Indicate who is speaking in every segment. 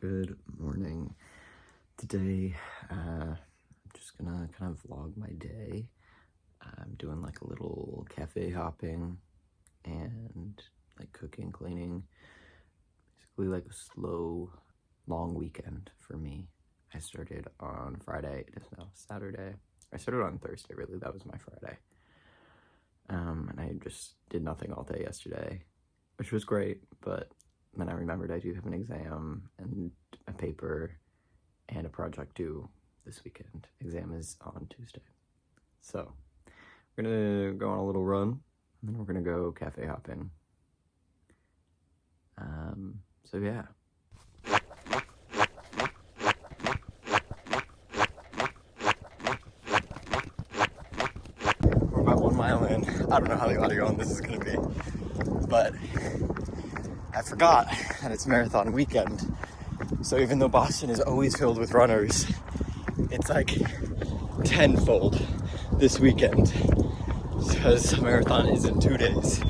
Speaker 1: Good morning. Today, I'm just gonna kind of vlog my day. I'm doing like a little cafe hopping and like cooking, cleaning. Basically like a slow, long weekend for me. I started on Friday, it is now Saturday. I started on Thursday, really, that was my Friday. And I just did nothing all day yesterday, which was great, but then I remembered I do have an exam and a paper and a project due this weekend. Exam is on Tuesday. So we're gonna go on a little run and then we're gonna go cafe hopping. So yeah. We're about 1 mile in. I don't know how the audio on this is gonna be, but I forgot that it's marathon weekend. So even though Boston is always filled with runners, it's like tenfold this weekend because marathon is in 2 days.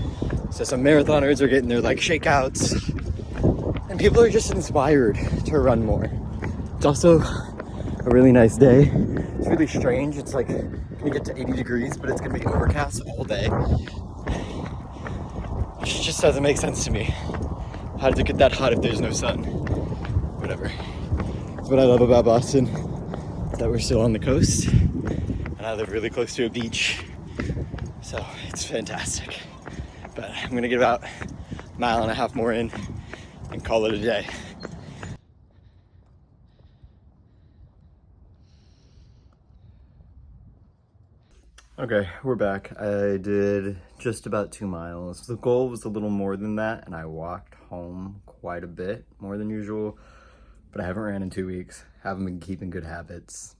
Speaker 1: So some marathoners are getting their like shakeouts and people are just inspired to run more. It's also a really nice day. It's really strange. It's like gonna get to 80 degrees, but it's gonna be overcast all day. Which just doesn't make sense to me. How does it get that hot if there's no sun? Whatever. What I love about Boston is that we're still on the coast and I live really close to a beach. So it's fantastic. But I'm gonna get about 1.5 miles more in and call it a day. Okay, we're back. I did just about 2 miles. The goal was a little more than that, and I walked home quite a bit more than usual, but I haven't ran in 2 weeks. Haven't been keeping good habits.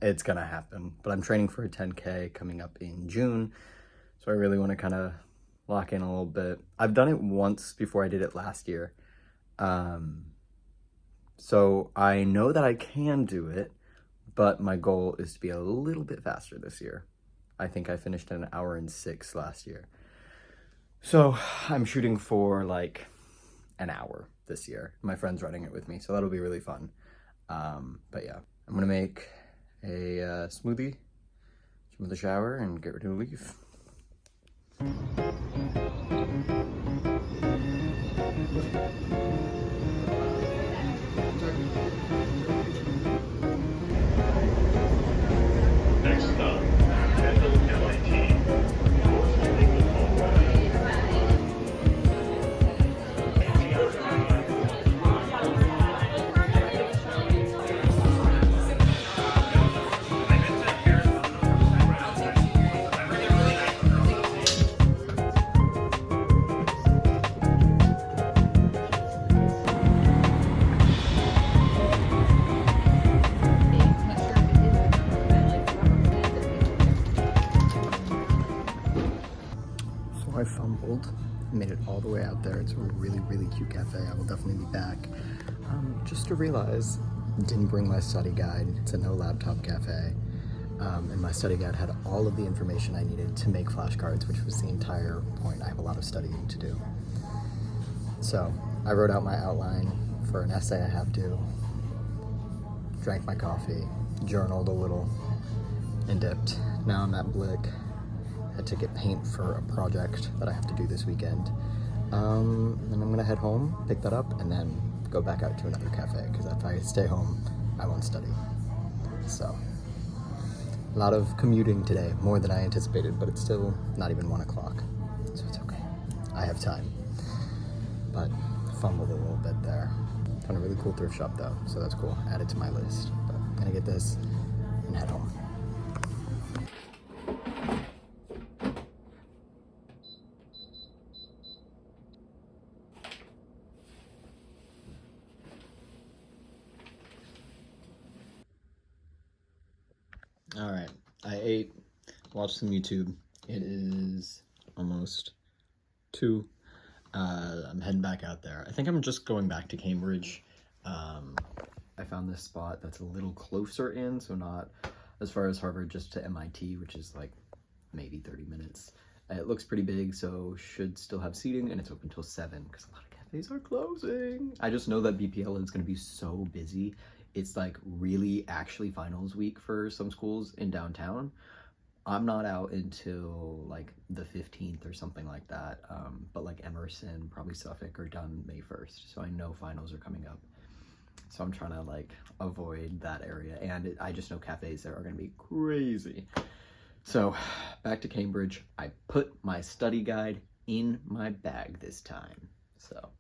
Speaker 1: It's gonna happen, but I'm training for a 10K coming up in June, so I really want to kind of lock in a little bit. I've done it once before. I did it last year. So I know that I can do it, but my goal is to be a little bit faster this year. I think I finished in 1 hour and 6 last year. So I'm shooting for like an hour this year. My friend's running it with me, so that'll be really fun. But yeah, I'm gonna make a smoothie, jump in the shower, and get ready to leave.
Speaker 2: Next stop, Kendall MIT.
Speaker 1: So I fumbled, made it all the way out there. It's a really, really cute cafe. I will definitely be back. Just to realize, didn't bring my study guide. It's a no laptop cafe. And my study guide had all of the information I needed to make flashcards, which was the entire point. I have a lot of studying to do. So I wrote out my outline for an essay I have due, drank my coffee, journaled a little, and dipped. Now I'm at Blick. Had to get paint for a project that I have to do this weekend. And I'm gonna head home, pick that up, and then go back out to another cafe, because if I stay home, I won't study. So, a lot of commuting today, more than I anticipated, but it's still not even 1 o'clock, so it's okay. I have time, but fumbled a little bit there. Found a really cool thrift shop though, so that's cool. Add it to my list, but I'm gonna get this and head home. All right, I ate, watched some YouTube. It is almost 2. I'm heading back out there. I think I'm just going back to Cambridge. I found this spot that's a little closer in, so not as far as Harvard, just to MIT, which is like maybe 30 minutes. It looks pretty big, so should still have seating, and it's open till 7 because a lot of cafes cafes are closing. I just know that BPL is going to be so busy. It's like really actually finals week for some schools in downtown. I'm not out until like the 15th or something like that. But like Emerson, probably Suffolk are done May 1st. So I know finals are coming up. So I'm trying to like avoid that area. And I just know cafes there are going to be crazy. So back to Cambridge. I put my study guide in my bag this time. So.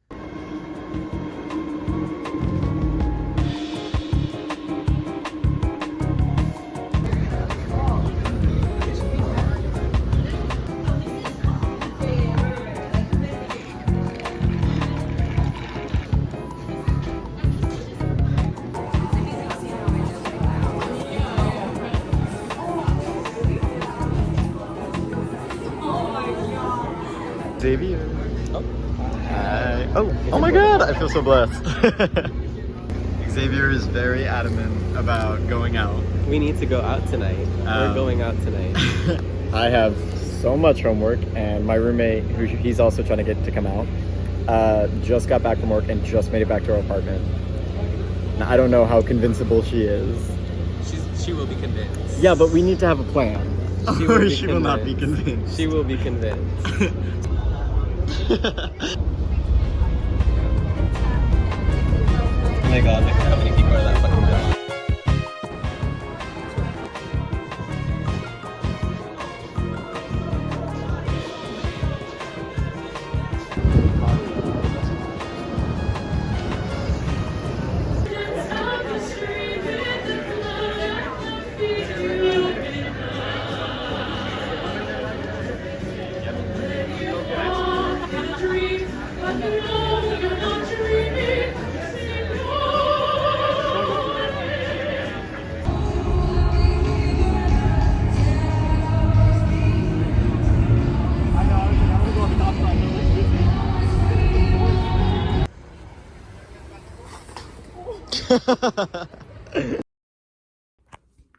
Speaker 1: Xavier. Oh. Hi. Oh my god, I feel so blessed. Xavier is very adamant about going out.
Speaker 3: We need to go out tonight. We're going out tonight.
Speaker 1: I have so much homework, and my roommate, he's also trying to get to come out, just got back from work and just made it back to our apartment. Now, I don't know how convincible she is.
Speaker 3: She will be convinced.
Speaker 1: Yeah, but we need to have a plan.
Speaker 3: She will,
Speaker 1: or she will not be convinced.
Speaker 3: She will be convinced.
Speaker 1: Oh my god, look how many people are that fucking bad.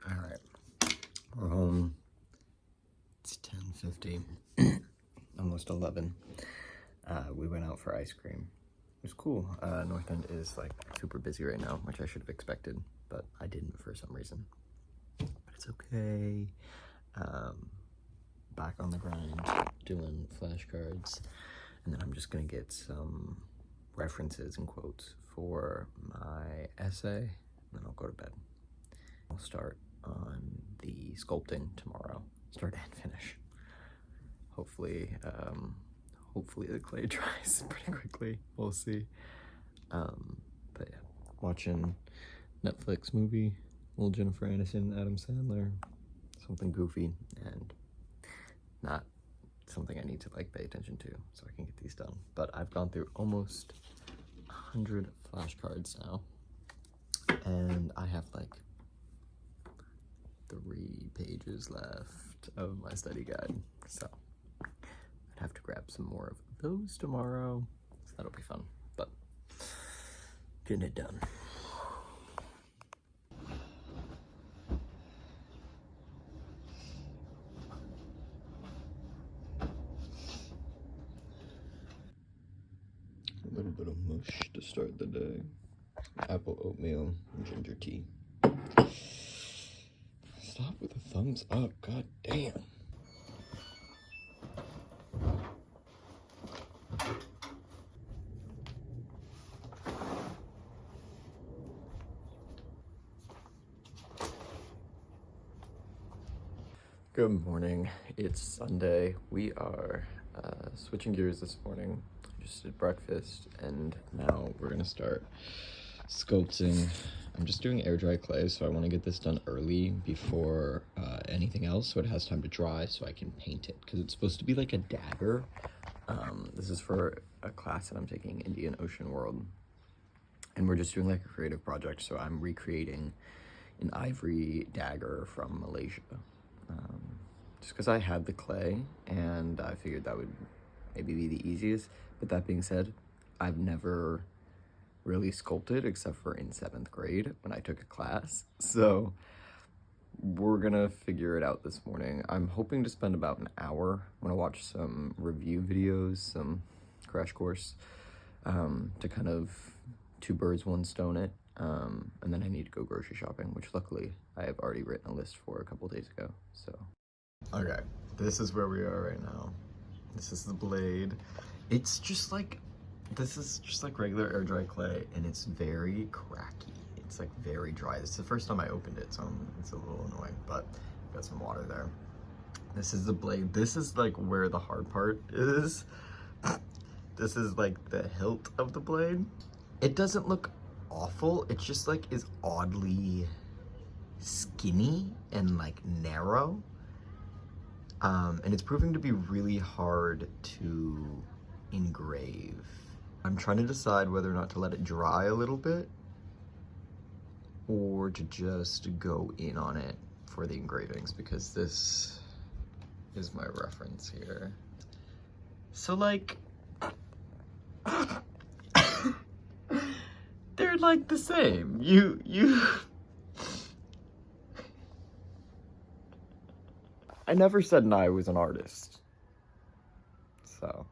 Speaker 1: Alright, we're home. It's 10:50, almost 11. We went out for ice cream. It was cool. North End is like super busy right now, which I should have expected, but I didn't for some reason. But it's okay. Back on the grind, doing flashcards, and then I'm just gonna get some references and quotes for my essay, and then I'll go to bed. I'll start on the sculpting tomorrow, start and finish. Hopefully the clay dries pretty quickly. We'll see. But yeah, watching Netflix movie, little Jennifer Aniston, Adam Sandler, something goofy and not something I need to like pay attention to so I can get these done. But I've gone through almost 100 flashcards now, and I have like 3 pages left of my study guide, so I'd have to grab some more of those tomorrow, so that'll be fun, but getting it done. A little bit of mush to start the day. Apple oatmeal and ginger tea. Stop with the thumbs up, god damn. Good morning, it's Sunday. We are switching gears this morning. Just did breakfast, and now we're gonna start sculpting. I'm just doing air dry clay, so I want to get this done early before anything else, so it has time to dry so I can paint it, because it's supposed to be like a dagger. This is for a class that I'm taking, Indian Ocean World, and we're just doing like a creative project, so I'm recreating an ivory dagger from Malaysia. Just because I had the clay, and I figured that would maybe be the easiest. But that being said, I've never really sculpted except for in 7th grade when I took a class. So we're gonna figure it out this morning. I'm hoping to spend about an hour. I'm gonna watch some review videos, some crash course to kind of two birds, one stone it. And then I need to go grocery shopping, which luckily I have already written a list for a couple days ago, so. Okay, this is where we are right now. This is the blade. It's just like, this is just like regular air dry clay, and it's very cracky. It's like very dry. It's the first time I opened it, so it's a little annoying, but got some water there. This is the blade. This is like where the hard part is. This is like the hilt of the blade. It doesn't look awful. It's just like is oddly skinny and like narrow. And it's proving to be really hard to engrave. I'm trying to decide whether or not to let it dry a little bit or to just go in on it for the engravings, because this is my reference here. So like, they're like the same. You I never said I was an artist, so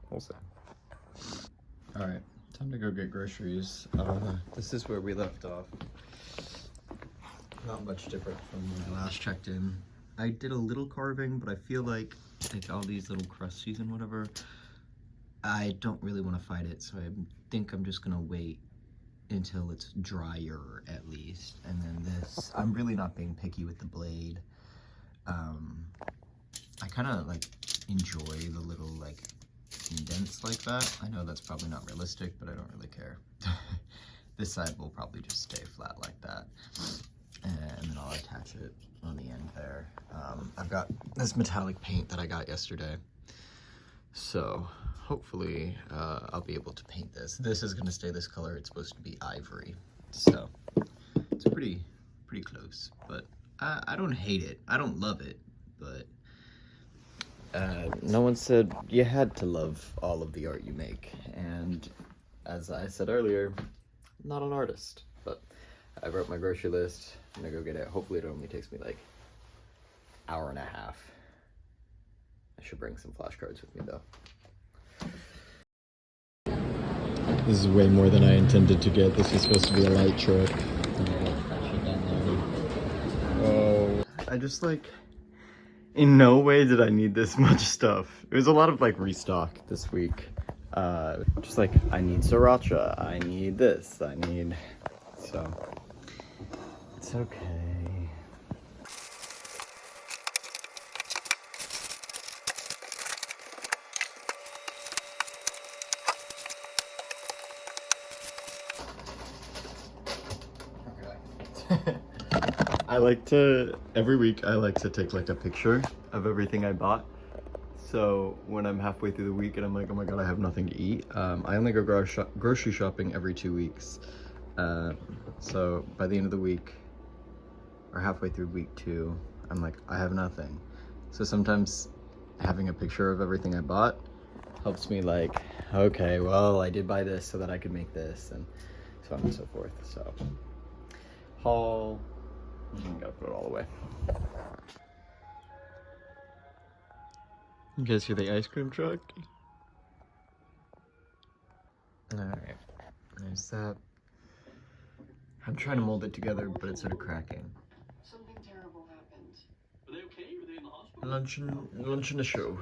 Speaker 1: we'll see. All right, time to go get groceries. This is where we left off. Not much different from when I last checked in. I did a little carving, but I feel like all these little crusties and whatever, I don't really want to fight it, so I think I'm just gonna wait until it's drier at least. And then this, I'm really not being picky with the blade. I kind of like enjoy the little like indents like that. I know that's probably not realistic, but I don't really care. This side will probably just stay flat like that. And then I'll attach it on the end there. I've got this metallic paint that I got yesterday. So hopefully I'll be able to paint this. This is gonna stay this color. It's supposed to be ivory. So it's pretty close, but I don't hate it. I don't love it, but no one said you had to love all of the art you make. And as I said earlier, I'm not an artist, but I wrote my grocery list. I'm gonna go get it. Hopefully it only takes me like an hour and a half. I should bring some flashcards with me though. This is way more than I intended to get. This is supposed to be a light trip. Oh, I just like, in no way did I need this much stuff. It was a lot of like restock this week. Just like, I need sriracha, I need this, I need, so it's okay. Okay. I like to, every week I like to take like a picture of everything I bought. So when I'm halfway through the week and I'm like, oh my god, I have nothing to eat. I only go grocery shopping every 2 weeks. So by the end of the week, or halfway through week 2, I'm like, I have nothing. So sometimes having a picture of everything I bought helps me like, okay, well, I did buy this so that I could make this, and so on and so forth. So haul. I'm gonna put it all away. You guys hear the ice cream truck? Alright, there's that. I'm trying to mold it together, but it's sort of cracking.
Speaker 2: Something terrible happened. Are they okay? Are they in the hospital?
Speaker 1: Lunch and a show.